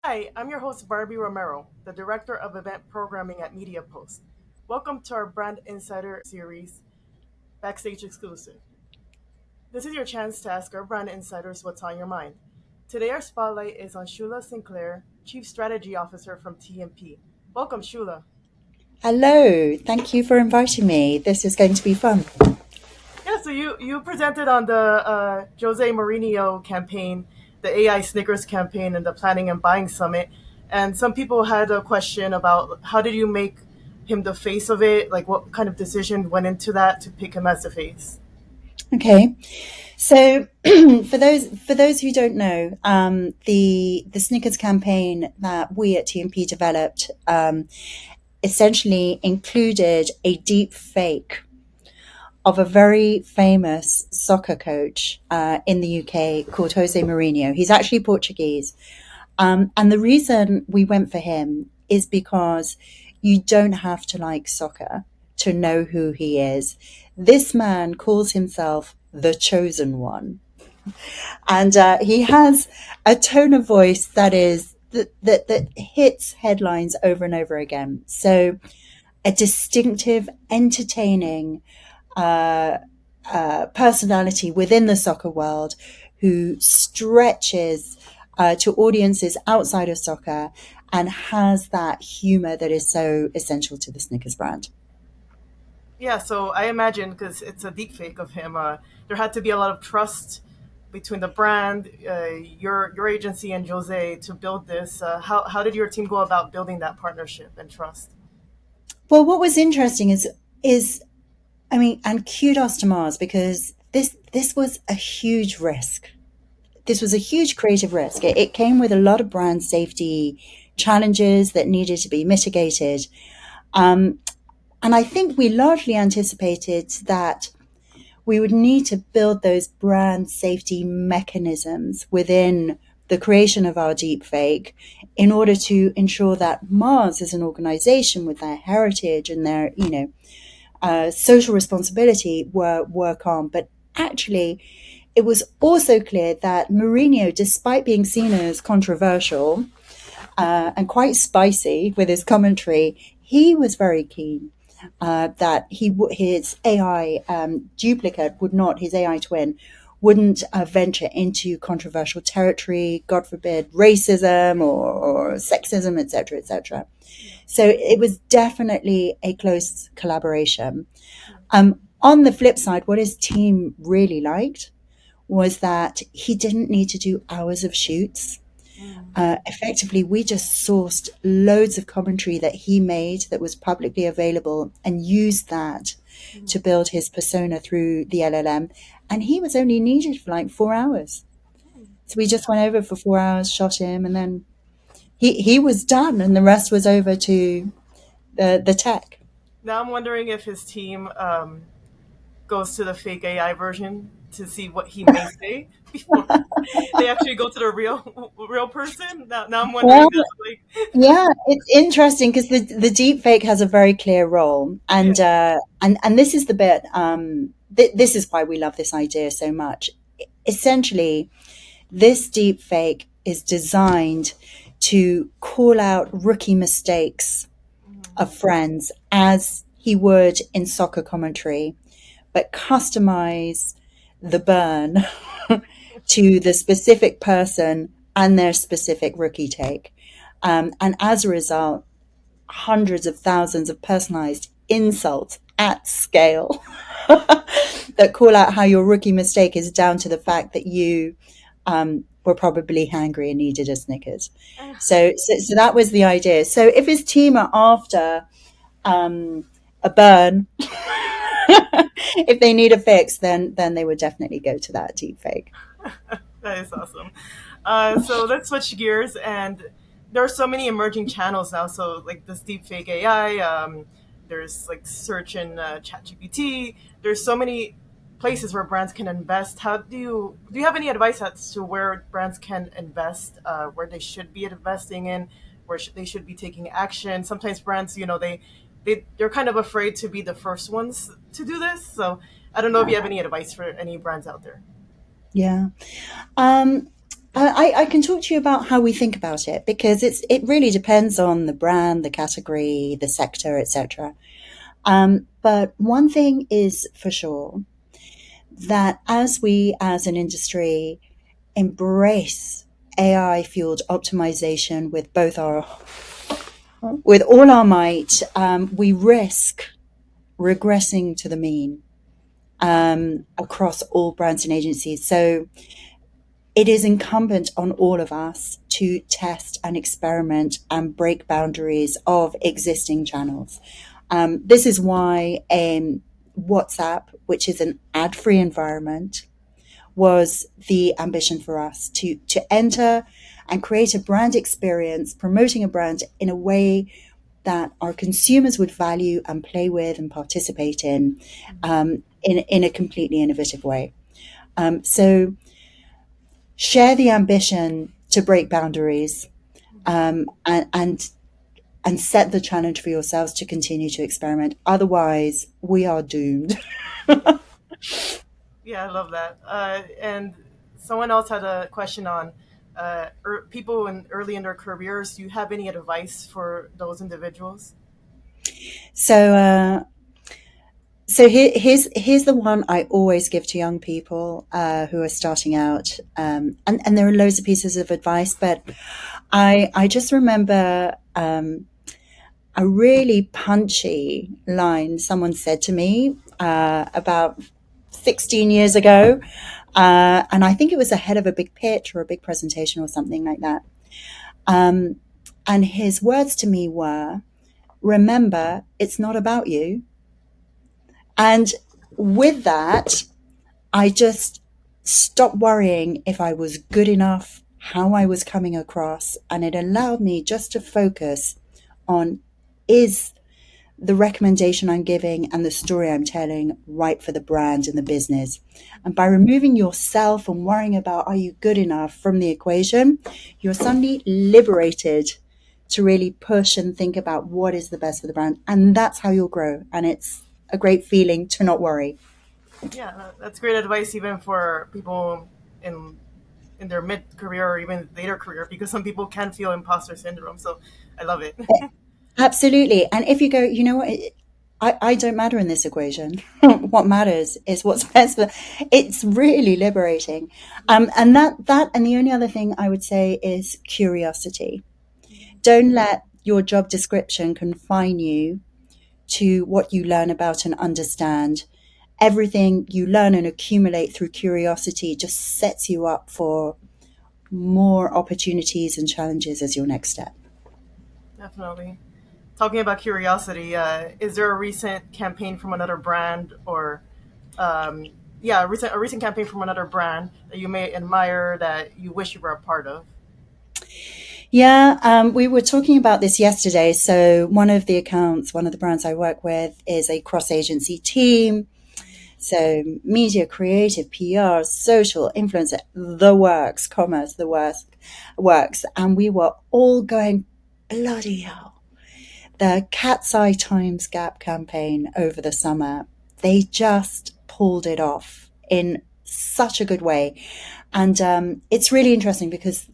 Hi, I'm your host, Barbie Romero, the Director of Event Programming at MediaPost. Welcome to our Brand Insider series, Backstage Exclusive. This is your chance to ask our brand insiders what's on your mind. Today, our spotlight is on Shula Sinclair, Chief Strategy Officer from TMP. Welcome, Shula. Hello, thank you for inviting me. This is going to be fun. Yeah, so you presented on the Jose Mourinho campaign, the AI Snickers campaign, and the Planning and Buying Summit. And some people had a question about how did you make him the face of it? Like, what kind of decision went into that to pick him as the face? Okay, so for those who don't know, the Snickers campaign that we at TMP developed essentially included a deep fake of a very famous soccer coach in the UK called Jose Mourinho. He's actually Portuguese. And the reason we went for him is because you don't have to like soccer to know who he is. This man calls himself the chosen one. And he has a tone of voice that hits headlines over and over again. So a distinctive, entertaining personality within the soccer world who stretches to audiences outside of soccer and has that humor that is so essential to the Snickers brand. Yeah, so I imagine because it's a deep fake of him, there had to be a lot of trust between the brand, your agency, and Jose to build this. How did your team go about building that partnership and trust? Well, what was interesting is I mean, and kudos to Mars because this was a huge risk. This was a huge creative risk. It came with a lot of brand safety challenges that needed to be mitigated. Um, and I think we largely anticipated that we would need to build those brand safety mechanisms within the creation of our deepfake in order to ensure that Mars as an organization with their heritage and their, social responsibility were calm. But actually, it was also clear that Mourinho, despite being seen as controversial and quite spicy with his commentary, he was very keen that his AI duplicate would not, his AI twin, wouldn't venture into controversial territory, God forbid, racism or sexism, etc., etc. So it was definitely a close collaboration. On the flip side, what his team really liked was that he didn't need to do hours of shoots. Mm. Effectively, we just sourced loads of commentary that he made that was publicly available and used that to build his persona through the LLM. And he was only needed for like 4 hours. So we just went over for 4 hours, shot him, and then he was done, and the rest was over to the tech. Now I'm wondering if his team goes to the fake AI version to see what he may say before they actually go to the real person. Now I'm wondering Well, that, like, yeah, it's interesting because the deep fake has a very clear role, yeah, and this is the bit. This is why we love this idea so much. Essentially, this deep fake is designed to call out rookie mistakes of friends as he would in soccer commentary, but customize the burn to the specific person and their specific rookie take. And as a result, hundreds of thousands of personalized insults at scale that call out how your rookie mistake is down to the fact that you were probably hangry and needed a Snickers. So that was the idea. So if his team are after a burn, if they need a fix, then they would definitely go to that deep fake. that is awesome. So let's switch gears, and there are so many emerging channels now. So like this deepfake AI, there's like search in ChatGPT. There's so many places where brands can invest. How do you have any advice as to where brands can invest, where they should be investing in, where they should be taking action? Sometimes brands, they're kind of afraid to be the first ones to do this. So I don't know if you have any advice for any brands out there. Yeah. Um, I can talk to you about how we think about it because it really depends on the brand, the category, the sector, etc. But one thing is for sure that as we as an industry embrace AI fueled optimization with all our might, we risk regressing to the mean across all brands and agencies. So it is incumbent on all of us to test and experiment and break boundaries of existing channels. This is why WhatsApp, which is an ad-free environment, was the ambition for us to enter and create a brand experience, promoting a brand in a way that our consumers would value and play with and participate in a completely innovative way. So share the ambition to break boundaries and set the challenge for yourselves to continue to experiment. Otherwise, we are doomed. Yeah, I love that. And someone else had a question on people early in their careers. Do you have any advice for those individuals? So, here's the one I always give to young people who are starting out, and there are loads of pieces of advice, but I just remember a really punchy line someone said to me about 16 years ago, and I think it was ahead of a big pitch or a big presentation or something like that. Um, and his words to me were, "Remember, it's not about you." And with that, I just stopped worrying if I was good enough, how I was coming across, and it allowed me just to focus on, is the recommendation I'm giving and the story I'm telling right for the brand and the business. And by removing yourself and worrying about are you good enough from the equation, you're suddenly liberated to really push and think about what is the best for the brand. And that's how you'll grow. And it's a great feeling to not worry. Yeah, that's great advice even for people in in their mid career or even later career because some people can feel imposter syndrome. So I love it. Absolutely. And if you go, you know what, I don't matter in this equation. What matters is what's best for. It's really liberating. And that and the only other thing I would say is curiosity. Don't let your job description confine you to what you learn about and understand. Everything you learn and accumulate through curiosity just sets you up for more opportunities and challenges as your next step. Definitely. Talking about curiosity, is there a recent campaign from another brand or yeah, a recent campaign from another brand that you may admire that you wish you were a part of? Yeah, we were talking about this yesterday. So, one of the accounts, one of the brands I work with is a cross agency team. So, media, creative, PR, social, influencer, the works, commerce, the works. And we were all going, bloody hell. The Cat's Eye Times Gap campaign over the summer, they just pulled it off in such a good way. And it's really interesting because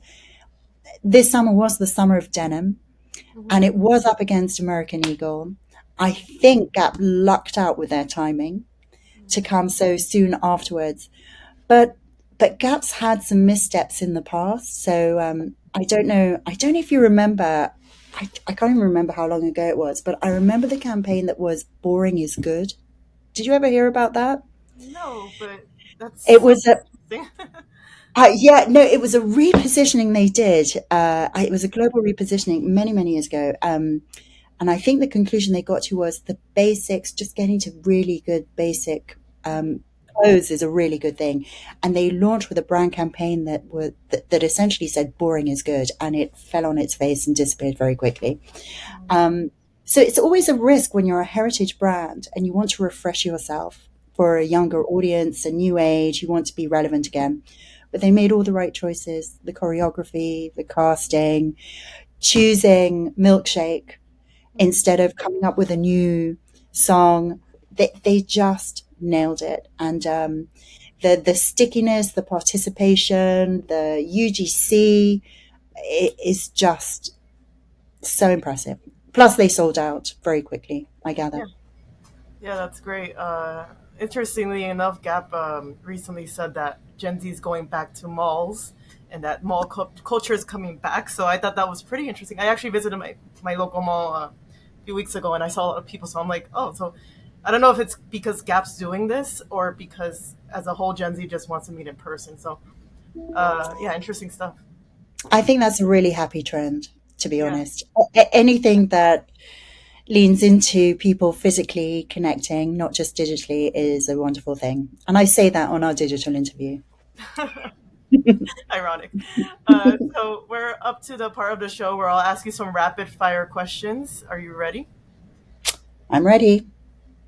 this summer was the summer of denim and Hmm. it was up against American Eagle. I think Gap lucked out with their timing to come so soon afterwards. But Gap's had some missteps in the past. So I don't know. I don't know if you remember. I can't even remember how long ago it was, but I remember the campaign that was "Boring is Good." Did you ever hear about that? No, but It that's was a interesting. yeah, no, it was a repositioning they did. It was a global repositioning many years ago. And I think the conclusion they got to was the basics, just getting to really good basic clothes is a really good thing. And they launched with a brand campaign that essentially said boring is good, and it fell on its face and disappeared very quickly. Um, so it's always a risk when you're a heritage brand and you want to refresh yourself for a younger audience, a new age, you want to be relevant again. But they made all the right choices, the choreography, the casting, choosing Milkshake instead of coming up with a new song. They just nailed it. And the stickiness, the participation, the UGC, it is just so impressive. Plus, they sold out very quickly, I gather. Yeah, yeah, that's great. Interestingly enough, Gap recently said that Gen Z is going back to malls and that culture is coming back. So I thought that was pretty interesting. I actually visited my local mall a few weeks ago and I saw a lot of people. So I'm like, oh, so I don't know if it's because Gap's doing this or because as a whole Gen Z just wants to meet in person. So yeah, interesting stuff. I think that's a really happy trend, to be Yeah. honest. Anything that leans into people physically connecting, not just digitally, is a wonderful thing. And I say that on our digital interview. Ironic. So we're up to the part of the show where I'll ask you some rapid fire questions. Are you ready? I'm ready.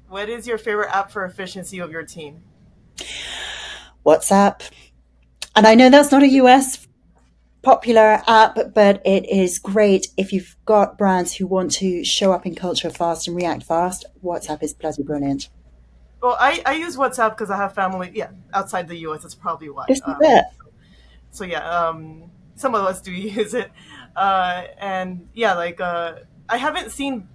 What is your favorite app for efficiency of your team? WhatsApp. And I know that's not a US popular app, but it is great if you've got brands who want to show up in culture fast and react fast. Yeah. WhatsApp is bloody brilliant. Well, I use WhatsApp because I have family. Yeah, outside the U.S. That's probably why. This is it. So yeah, some of us do use it, and yeah, like I haven't seen.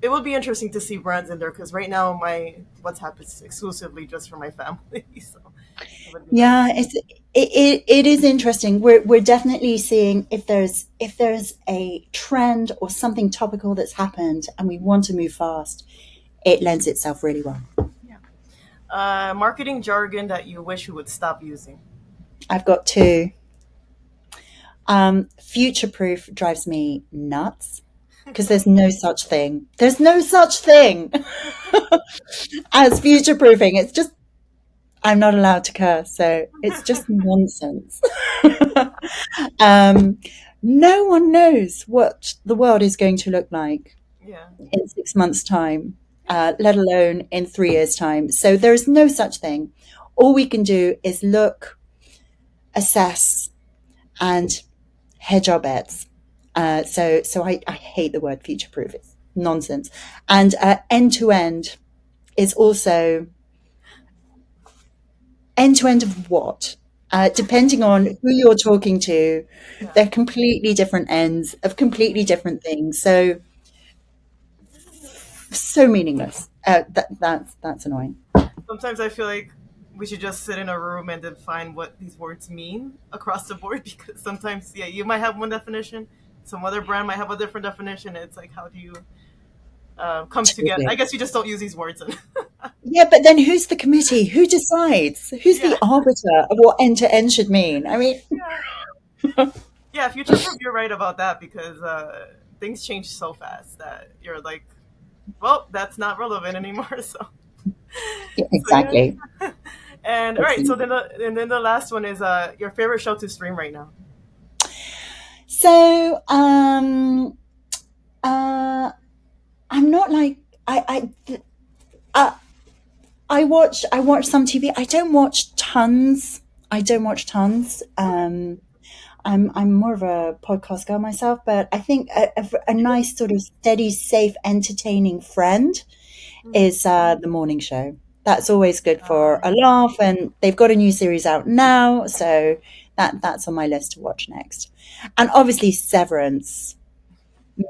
It would be interesting to see brands in there because right now my WhatsApp is exclusively just for my family. So it would be nice. Yeah, it is interesting. We're definitely seeing if there's a trend or something topical that's happened and we want to move fast, it lends itself really well. Yeah. Marketing jargon that you wish you would stop using. I've got two. Future proof drives me nuts because there's no such thing. There's no such thing as future proofing. It's just I'm not allowed to curse, so it's just nonsense. um, no one knows what the world is going to look like Yeah. in 6 months' time, let alone in 3 years' time. So there is no such thing. All we can do is look, assess, and hedge our bets. So I hate the word future proof. It's nonsense. And end to end is also end to end of what? Depending on who you're talking to, Yeah. they're completely different ends of completely different things. So meaningless. That's annoying. Sometimes I feel like we should just sit in a room and define what these words mean across the board because sometimes, yeah, you might have one definition, some other brand might have a different definition. It's like, how do you come together? I Totally. guess you just don't use these words. And Yeah, but then who's the committee? Who decides? Who's yeah, the arbiter of what end to end should mean? I mean, yeah, yeah. Future proof, you're right about that because things change so fast that you're like, well, that's not relevant anymore. yeah, So yeah. exactly. And all right, so then the last one is your favorite show to stream right now. So, uh, I'm not like I I watch some TV. I don't watch tons. I don't watch tons. I'm more of a podcast girl myself, but I think a nice sort of steady, safe, entertaining friend Mm. is the morning show. That's always good for Uh, a laugh, and they've got a new series out now, so that's on my list to watch next. And obviously, Severance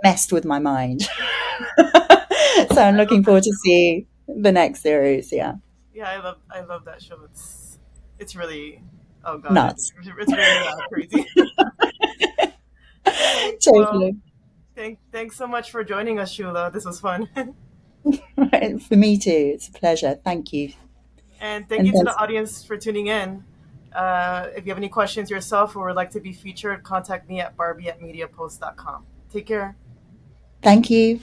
messed with my mind, so I'm looking forward to see the next series. Yeah, yeah, I love that show. It's really oh god, nuts, it's really crazy. All right, well, totally. thanks so much for joining us, Shula. This was fun, For me too. It's a pleasure. Thank you, and thank and you to the thanks. audience for tuning in. If you have any questions yourself or would like to be featured, contact me at barbie@mediapost.com. Take care. Thank you.